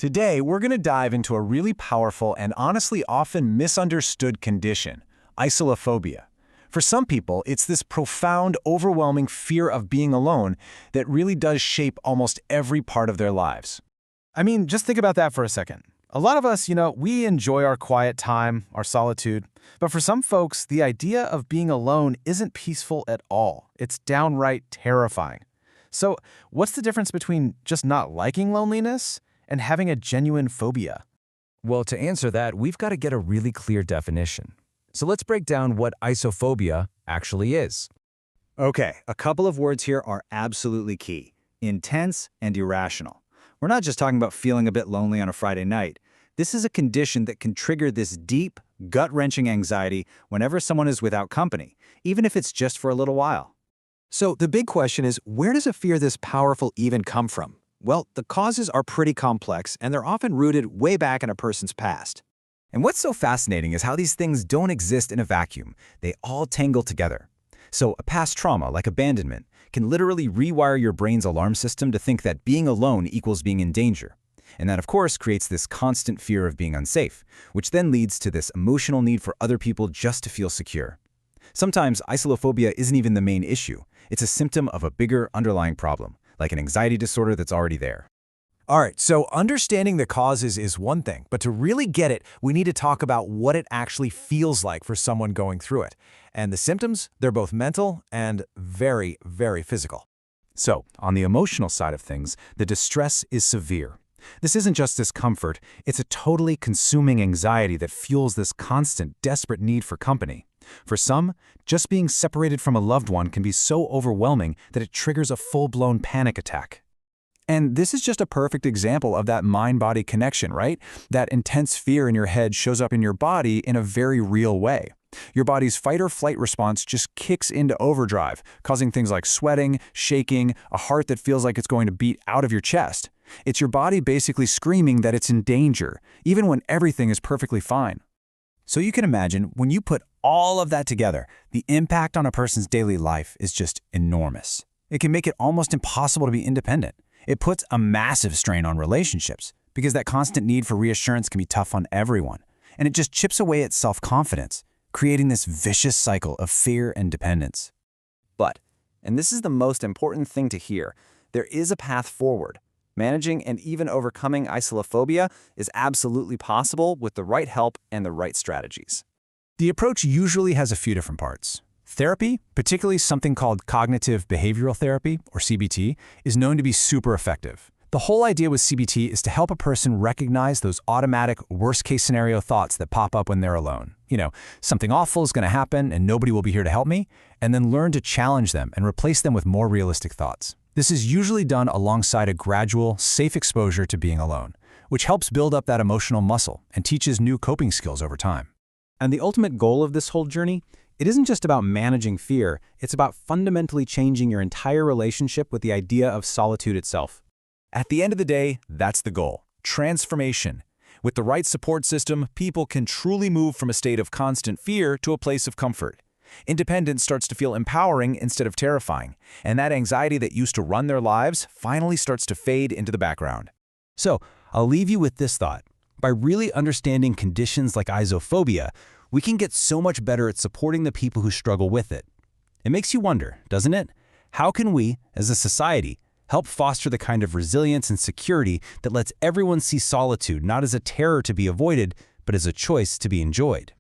Today, we're going to dive into a really powerful and honestly often misunderstood condition, isolophobia. For some people, it's this profound, overwhelming fear of being alone that really does shape almost every part of their lives. I mean, just think about that for a second. A lot of us, we enjoy our quiet time, our solitude. But for some folks, the idea of being alone isn't peaceful at all. It's downright terrifying. So, what's the difference between just not liking loneliness and having a genuine phobia? Well, to answer that, we've got to get a really clear definition. So let's break down what isophobia actually is. Okay, a couple of words here are absolutely key: intense and irrational. We're not just talking about feeling a bit lonely on a Friday night. This is a condition that can trigger this deep, gut-wrenching anxiety whenever someone is without company, even if it's just for a little while. So the big question is, where does a fear this powerful even come from? Well, the causes are pretty complex, and they're often rooted way back in a person's past. And what's so fascinating is how these things don't exist in a vacuum. They all tangle together. So a past trauma, like abandonment, can literally rewire your brain's alarm system to think that being alone equals being in danger. And that, of course, creates this constant fear of being unsafe, which then leads to this emotional need for other people just to feel secure. Sometimes isolophobia isn't even the main issue. It's a symptom of a bigger underlying problem, like an anxiety disorder that's already there. All right, so understanding the causes is one thing, but to really get it, we need to talk about what it actually feels like for someone going through it. And the symptoms, they're both mental and very, very physical. So, on the emotional side of things, the distress is severe. This isn't just discomfort, it's a totally consuming anxiety that fuels this constant, desperate need for company. For some, just being separated from a loved one can be so overwhelming that it triggers a full-blown panic attack. And this is just a perfect example of that mind-body connection, right? That intense fear in your head shows up in your body in a very real way. Your body's fight-or-flight response just kicks into overdrive, causing things like sweating, shaking, a heart that feels like it's going to beat out of your chest. It's your body basically screaming that it's in danger, even when everything is perfectly fine. So you can imagine, when you put all of that together, the impact on a person's daily life is just enormous. It can make it almost impossible to be independent. It puts a massive strain on relationships, because that constant need for reassurance can be tough on everyone. And it just chips away at self-confidence, creating this vicious cycle of fear and dependence. But, and this is the most important thing to hear, there is a path forward. Managing and even overcoming isolophobia is absolutely possible with the right help and the right strategies. The approach usually has a few different parts. Therapy, particularly something called cognitive behavioral therapy, or CBT, is known to be super effective. The whole idea with CBT is to help a person recognize those automatic worst-case scenario thoughts that pop up when they're alone. Something awful is going to happen and nobody will be here to help me, and then learn to challenge them and replace them with more realistic thoughts. This is usually done alongside a gradual, safe exposure to being alone, which helps build up that emotional muscle and teaches new coping skills over time. And the ultimate goal of this whole journey, it isn't just about managing fear, it's about fundamentally changing your entire relationship with the idea of solitude itself. At the end of the day, that's the goal: transformation. With the right support system, people can truly move from a state of constant fear to a place of comfort. Independence starts to feel empowering instead of terrifying, and that anxiety that used to run their lives finally starts to fade into the background. So, I'll leave you with this thought. By really understanding conditions like isophobia, we can get so much better at supporting the people who struggle with it. It makes you wonder, doesn't it? How can we, as a society, help foster the kind of resilience and security that lets everyone see solitude not as a terror to be avoided, but as a choice to be enjoyed?